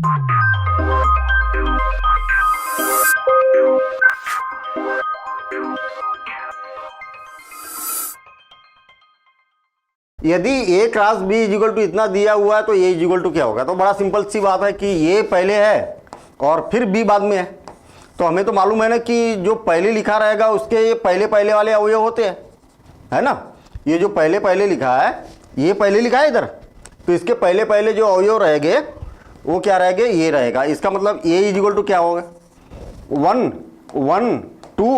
यदि A cross B is equal to इतना दिया हुआ है तो ए इज इक्वल टू क्या होगा? तो बड़ा सिंपल सी बात है कि ये पहले है और फिर बी बाद में है। तो हमें तो मालूम है ना कि जो पहले लिखा रहेगा उसके ये पहले पहले वाले अवयव होते हैं, है ना। ये जो पहले पहले लिखा है, ये पहले लिखा है इधर, तो इसके पहले पहले जो अवयव रहेंगे वो क्या रहेंगे? ये रहेगा। इसका मतलब ए इज इक्वल टू क्या होगा? 1 1 2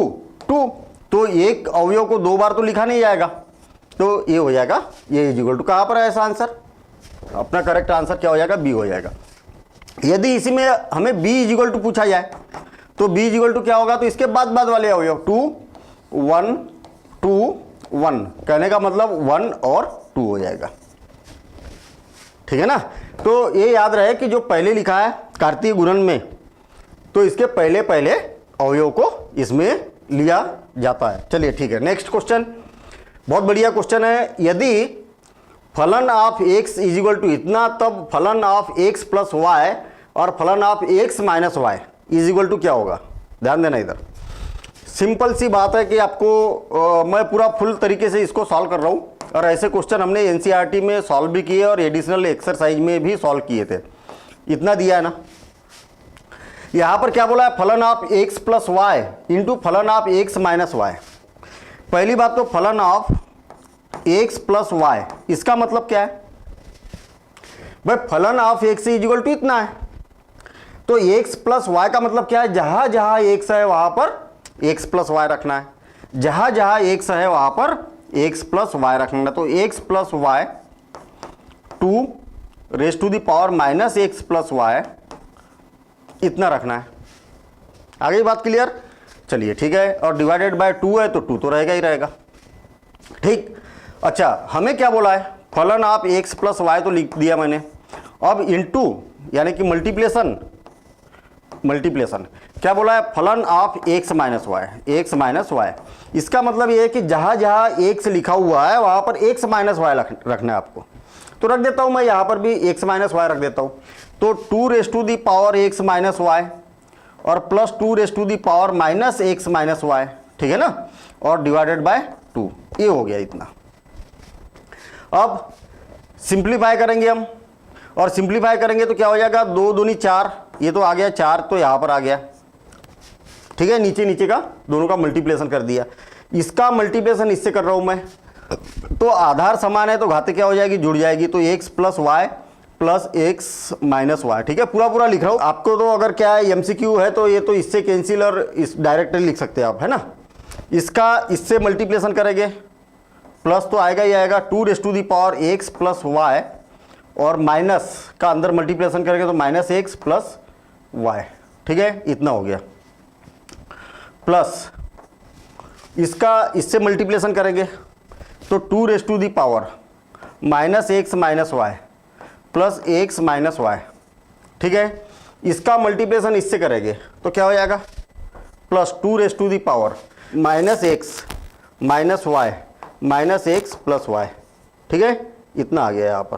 2। तो एक अवयव को दो बार तो लिखा नहीं जाएगा, तो ये हो जाएगा ये इज इक्वल टू, कहाँ पर है ऐसा आंसर? अपना करेक्ट आंसर क्या हो जाएगा? बी हो जाएगा। यदि इसी में हमें बी इज इक्वल टू पूछा जाए तो बी इज इक्वल टू क्या होगा? तो इसके बाद बाद वाले अवयव 2 1 2 1, कहने का मतलब 1 और 2 हो जाएगा, ठीक है ना। तो ये याद रहे कि जो पहले लिखा है कार्तीय गुणन में, तो इसके पहले पहले अवयव को इसमें लिया जाता है। चलिए ठीक है, नेक्स्ट क्वेश्चन बहुत बढ़िया क्वेश्चन है। यदि फलन of x is equal to इतना, तब फलन ऑफ x प्लस वाई और फलन of x minus y is equal to क्या होगा? ध्यान देना इधर, सिंपल सी बात है कि आपको मैं पूरा फुल तरीके से इसको सॉल्व कर रहा हूँ, और ऐसे क्वेश्चन हमने एनसीईआरटी में सॉल्व भी किए और एडिशनल एक्सरसाइज में भी सॉल्व किए थे। इतना दिया है ना, यहाँ पर क्या बोला है? फलन of x plus y into फलन ऑफ x माइनस वाई। पहली बात तो फलन ऑफ x प्लस वाई, इसका मतलब क्या है भाई? फलन of x is equal to इतना है, तो x प्लस वाई का मतलब क्या है? जहां जहां x है वहां पर x प्लस वाई रखना है, जहां जहां x है वहां पर x प्लस वाई रखना है। तो x plus y 2 raise to the power minus x plus y इतना रखना है। आगे बात क्लियर? चलिए ठीक है, और डिवाइडेड बाय 2 है तो 2 तो रहेगा ही रहेगा, ठीक। अच्छा, हमें क्या बोला है? फलन ऑफ x प्लस वाई तो लिख दिया मैंने, अब इनटू यानी कि मल्टीप्लेशन क्या बोला है? फलन of x minus y, x minus y. इसका मतलब ये है कि जहां जहां x लिखा हुआ है वहां पर x माइनस वाई रखना है आपको। तो रख देता हूं मैं यहां पर भी x माइनस वाई रख देता हूं, तो 2 raise to the power x minus y और plus 2 raise to the power minus x minus y, ठीक है ना, और डिवाइडेड बाय 2, ये हो गया इतना। अब सिंप्लीफाई करेंगे हम, और सिंप्लीफाई करेंगे तो क्या हो जाएगा? 2 दूनी 4, ये तो आ गया 4, तो यहां पर आ गया, ठीक है। नीचे नीचे का दोनों का मल्टीप्लेशन कर दिया, इसका मल्टीप्लेशन इससे कर रहा हूं मैं, तो आधार समान है तो घाते क्या हो जाएगी? जुड़ जाएगी। तो x plus y plus x minus y, ठीक है, पूरा पूरा लिख रहा हूं आपको। तो अगर क्या है MCQ है तो ये तो इससे कैंसिल और इस डायरेक्टली लिख सकते हैं आप, है ना। इसका इससे मल्टीप्लेशन करेंगे, प्लस तो आएगा ही आएगा 2 raise to the power x plus y, और माइनस का अंदर मल्टीप्लेशन करेंगे तो माइनस x प्लस वाई, ठीक है, इतना हो गया। प्लस इसका इससे मल्टीप्लेशन करेंगे तो 2 raise to the power minus x minus y plus x minus y, ठीक है। इसका मल्टीप्लेशन इससे करेंगे तो क्या हो जाएगा? Plus 2 raise to the power minus x minus y minus x plus y, ठीक है, इतना आ गया यहाँ पर,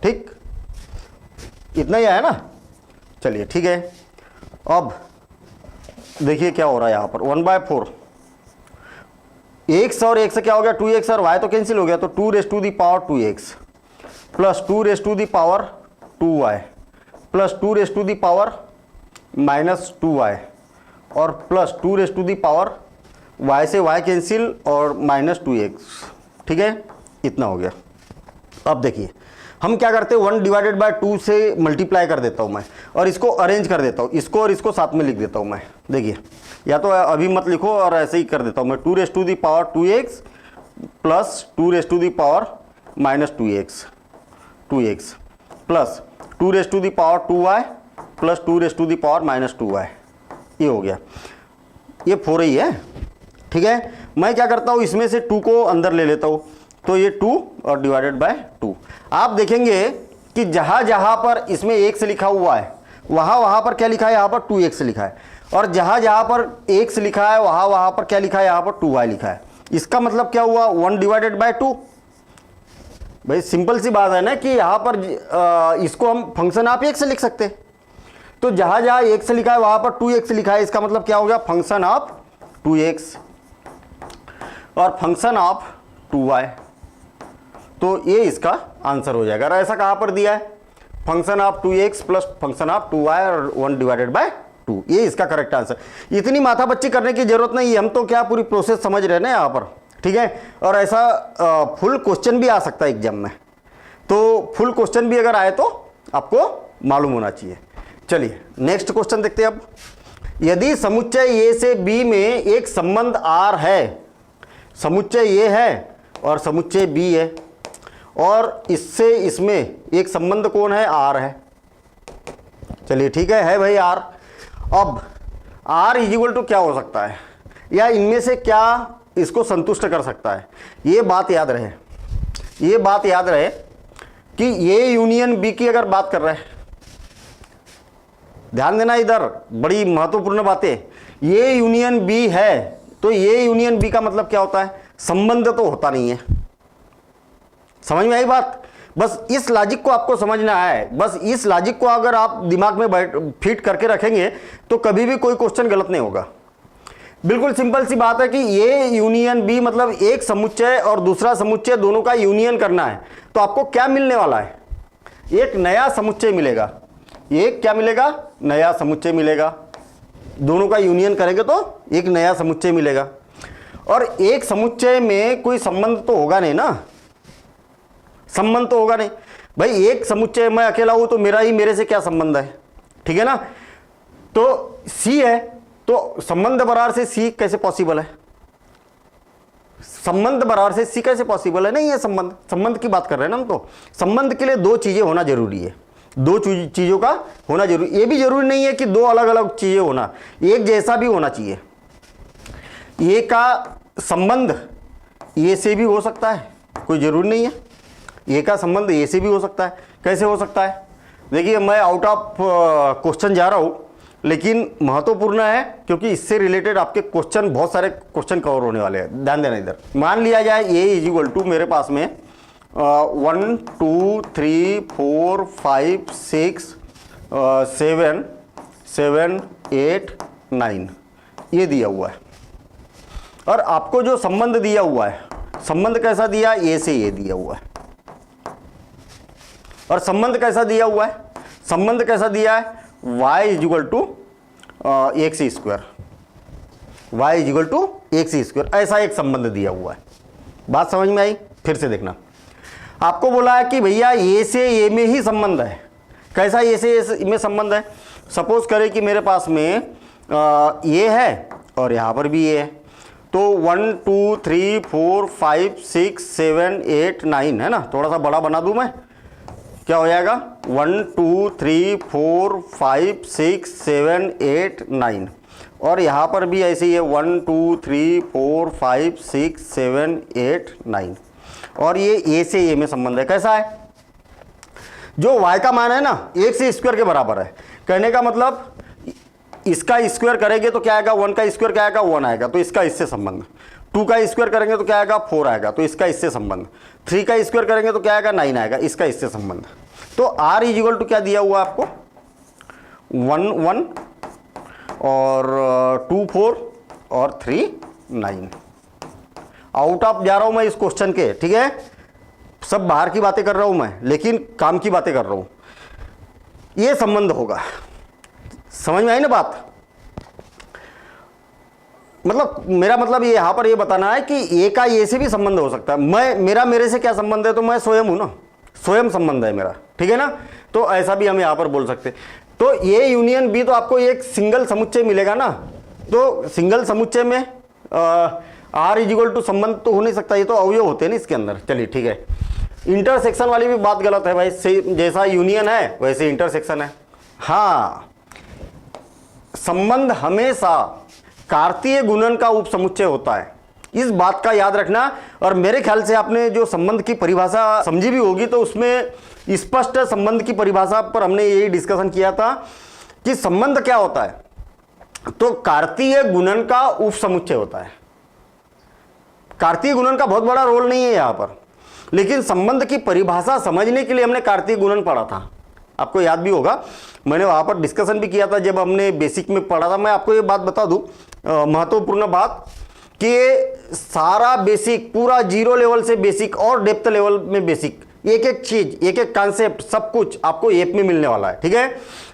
ठीक, इतना ही आया ना। चलिए ठीक है, अब देखिए क्या हो रहा है यहाँ पर 1/4, x और x से क्या हो गया? 2x, और y तो कैंसिल हो गया, तो 2 raise to the power 2x plus 2 raise to the power 2y plus 2 raise to the power minus 2y और plus 2 raise to the power y से y कैंसिल और माइनस 2x, ठीक है, इतना हो गया। अब देखिए हम क्या करते हैं, 1 डिवाइडेड बाय 2 से मल्टीप्लाई कर देता हूं मैं, और इसको अरेंज कर देता हूं, इसको और इसको साथ में लिख देता हूं मैं। देखिए, या तो अभी मत लिखो और ऐसे ही कर देता हूं मैं, 2 raise to the power 2x plus 2 raise to the power minus 2x plus 2 raise to the power 2y plus 2 raise to the power minus 2y, ये हो गया। ये 4 ही है, ठीक है। मैं क्या करता हूँ, इसमें से 2 को अंदर ले लेता हूँ, तो ये 2 और डिवाइडेड बाय 2। आप देखेंगे कि जहां जहां पर इसमें x लिखा हुआ है वहां वहां पर क्या लिखा है? यहाँ पर 2x लिखा है, और जहां जहां पर x लिखा है वहां वहां पर क्या लिखा है? यहाँ पर 2y लिखा है। इसका मतलब क्या हुआ? 1 डिवाइडेड बाय 2। भाई सिंपल सी बात है ना कि यहाँ पर इसको हम फंक्शन ऑफ x लिख सकते हैं, तो जहां जहां x लिखा है वहां पर 2x लिखा है, इसका मतलब क्या हो गया, फंक्शन ऑफ 2x और फंक्शन ऑफ 2y। तो ये इसका आंसर हो जाएगा। और ऐसा कहां पर दिया है, function of 2x plus function of 2y और 1 डिवाइडेड बाय 2, ये इसका करेक्ट आंसर। इतनी माथापच्ची करने की जरूरत नहीं है, हम तो क्या पूरी प्रोसेस समझ रहे हैं ना यहाँ पर, ठीक है। और ऐसा फुल क्वेश्चन भी आ सकता है एग्जाम में, तो फुल क्वेश्चन भी अगर आए तो आपको मालूम होना चाहिए। चलिए नेक्स्ट क्वेश्चन देखते हैं अब। यदि समुच्चय ए से बी में एक संबंध आर है, समुच्चय ए है और समुच्चय बी है, और इससे इसमें एक संबंध कौन है, आर है। चलिए ठीक है भाई आर। अब आर इक्वल टू क्या हो सकता है, या इनमें से क्या इसको संतुष्ट कर सकता है, ये बात याद रहे, ये बात याद रहे कि ये यूनियन बी की अगर बात कर रहे हैं, ध्यान देना इधर, बड़ी महत्वपूर्ण बातें। ये यूनियन बी है तो ये यूनियन बी का मतलब क्या होता है, संबंध तो होता नहीं है। समझ में आई बात, बस इस लॉजिक को आपको समझना है। बस इस लॉजिक को अगर आप दिमाग में फिट करके रखेंगे तो कभी भी कोई क्वेश्चन गलत नहीं होगा। बिल्कुल सिंपल सी बात है कि ये यूनियन बी मतलब एक समुच्चय और दूसरा समुच्चय दोनों का यूनियन करना है, तो आपको क्या मिलने वाला है, एक नया समुच्चय मिलेगा। एक क्या मिलेगा, नया समुच्चय मिलेगा। दोनों का यूनियन करेंगे तो एक नया समुच्चय मिलेगा। और एक समुच्चय में कोई संबंध तो होगा नहीं ना, संबंध तो होगा नहीं भाई। एक समुच्चय मैं अकेला हूं तो मेरा ही मेरे से क्या संबंध है, ठीक है ना। तो सी है तो संबंध बराबर से सी कैसे पॉसिबल है, संबंध बराबर से सी कैसे पॉसिबल है, नहीं है संबंध। संबंध की बात कर रहे हैं ना हम, तो संबंध के लिए दो चीजें होना जरूरी है, दो चीजों का होना जरूरी। ये भी जरूरी नहीं है कि दो अलग अलग चीजें होना, एक जैसा भी होना चाहिए। ये का संबंध ये से भी हो सकता है, कोई जरूरी नहीं है। ये का संबंध ये से भी हो सकता है, कैसे हो सकता है, देखिए मैं आउट ऑफ क्वेश्चन जा रहा हूं, लेकिन महत्वपूर्ण है क्योंकि इससे रिलेटेड आपके क्वेश्चन, बहुत सारे क्वेश्चन कवर होने वाले हैं। ध्यान देना इधर। मान लिया जाए ए इज इक्वल टू मेरे पास में 1 2 3 4 5 6 7 7 8 9 ये दिया हुआ है। और आपको जो संबंध दिया हुआ है, संबंध कैसा दिया, ए से ये दिया हुआ है। और संबंध कैसा दिया हुआ है, संबंध कैसा दिया है, y is equal to x square, y is equal to x square, ऐसा एक संबंध दिया हुआ है। बात समझ में आई, फिर से देखना। आपको बोला है कि भैया ए से ए में ही संबंध है। कैसा ए से ए में संबंध है, सपोज करें कि मेरे पास में ये है और यहां पर भी ये है, तो 1 2 3 4 5 6 7 8 9 है ना। थोड़ा सा बड़ा बना दूं मैं, क्या हो जाएगा 1 2 3 4 5 6 7 8 9, और यहाँ पर भी ऐसे ही है 1 2 3 4 5 6 7 8 9, और ये ए से ए में संबंध है। कैसा है, जो y का मान है ना एक से स्क्वायर के बराबर है। कहने का मतलब इसका स्क्वायर करेंगे तो क्या आएगा, 1 का स्क्वायर क्या आएगा, 1 आएगा, तो इसका इससे संबंध। 2 का स्क्वायर करेंगे तो क्या आएगा, 4 आएगा, तो इसका इससे संबंध। 3 का स्क्वायर करेंगे तो क्या आएगा, 9 आएगा, इसका इससे संबंध। तो r इज इक्वल टू क्या दिया हुआ आपको, 1 1 और 2 4 और 3 9। आउट ऑफ जा रहा हूं मैं इस क्वेश्चन के, ठीक है, सब बाहर की बातें कर रहा हूं मैं, लेकिन काम की बातें कर रहा हूं। ये संबंध होगा, समझ में आई ना बात। मतलब मेरा मतलब ये यहां पर ये बताना है कि ए का ए से भी संबंध हो सकता है। मैं मेरे से क्या संबंध है, तो मैं स्वयं हूं ना, स्वयं संबंध है मेरा, ठीक है ना। तो ऐसा भी हम यहां पर बोल सकते हैं। तो ये यूनियन बी, तो आपको एक सिंगल समुच्चय मिलेगा ना, तो सिंगल समुच्चय में आर इज इक्वल टू संबंध तो हो नहीं सकता, ये तो अवयव होते हैं ना इसके अंदर। चलिए ठीक है, इंटरसेक्शन वाली भी बात गलत है भाई, जैसा यूनियन है वैसे इंटरसेक्शन है। हाँ, संबंध हमेशा कार्तीय गुणन का उपसमुच्चय होता है, इस बात का याद रखना। और मेरे ख्याल से आपने जो संबंध की परिभाषा समझी भी होगी, तो उसमें स्पष्ट संबंध की परिभाषा पर हमने यही डिस्कशन किया था कि संबंध क्या होता है, तो कार्तीय गुणन का उपसमुच्चय होता है। कार्तीय गुणन का बहुत बड़ा रोल नहीं है यहां पर, लेकिन संबंध की परिभाषा समझने के लिए हमने कार्तीय गुणन पढ़ा था। आपको याद भी होगा, मैंने वहाँ पर डिस्कशन भी किया था जब हमने बेसिक में पढ़ा था। मैं आपको ये बात बता दूँ, महत्वपूर्ण बात, कि ये सारा बेसिक पूरा जीरो लेवल से बेसिक और डेप्थ लेवल में बेसिक, एक एक चीज, एक एक कॉन्सेप्ट, सब कुछ आपको एप में मिलने वाला है। ठीक है,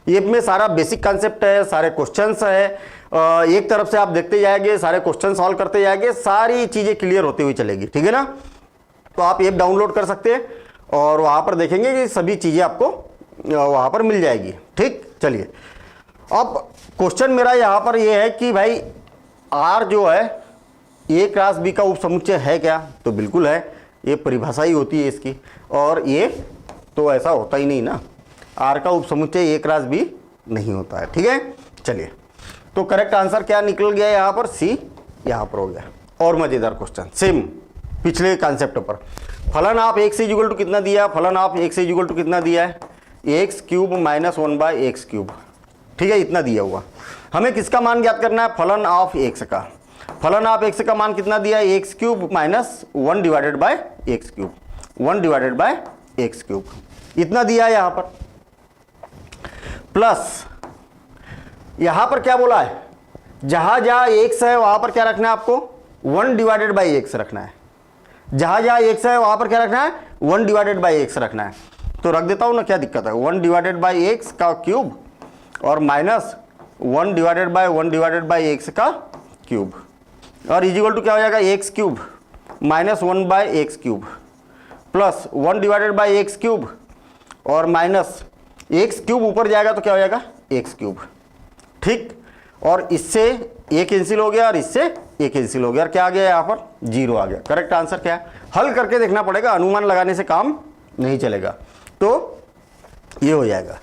एप में सारा बेसिक कॉन्सेप्ट है, सारे क्वेश्चंस है, एक तरफ से आप देखते जाएंगे, सारे क्वेश्चन सॉल्व करते जाएंगे, सारी चीजें क्लियर होती हुई चलेगी। ठीक है ना, तो आप ऐप डाउनलोड कर सकते हैं और वहां पर देखेंगे कि सभी चीजें आपको वहां पर मिल जाएगी। ठीक, चलिए अब क्वेश्चन मेरा यहां पर यह है कि भाई आर जो है ए क्रॉस बी का उपसमुच्चय है क्या? तो बिल्कुल है, ये परिभाषा ही होती है इसकी, और ये तो ऐसा होता ही नहीं ना, आर का उपसमुच्चय ए क्रॉस बी नहीं होता है। ठीक है, चलिए तो करेक्ट आंसर क्या निकल गया यहाँ पर? सी यहाँ पर हो गया। और मजेदार क्वेश्चन सेम पिछले कॉन्सेप्ट पर, फलन आप एक्स इज इक्वल टू कितना दिया, फलन आप एक्स इज इक्वल टू कितना दिया है? X cube minus 1/x cube. ठीक है, इतना दिया हुआ, हमें किसका मान ज्ञात करना है? फलन ऑफ एक्स का। फलन ऑफ एक्स का मान कितना दिया है? X cube minus 1 divided by x cube, 1 divided by x cube, इतना दिया है यहां पर। प्लस यहां पर क्या बोला है? जहां जहां एक्स है वहां पर क्या रखना है आपको? 1 डिवाइडेड बाई एक्स रखना है। जहां जहां एक्स है वहां पर क्या रखना है? 1 डिवाइडेड बाई एक्स रखना है। तो रख देता हूं ना, क्या दिक्कत है? 1 डिवाइडेड बाई एक्स का क्यूब और माइनस 1 डिवाइडेड बाई एक्स का क्यूब, और इज इक्वल टू क्या हो जाएगा? X cube minus 1/x cube plus 1 divided by x cube और माइनस एक्स क्यूब ऊपर जाएगा तो क्या हो जाएगा? X cube. ठीक, और इससे ए कैंसिल हो गया और इससे ए कैंसिल हो गया, और क्या आ गया यहाँ पर? 0 आ गया। करेक्ट आंसर क्या है? हल करके देखना पड़ेगा, अनुमान लगाने से काम नहीं चलेगा। तो ये हो जाएगा।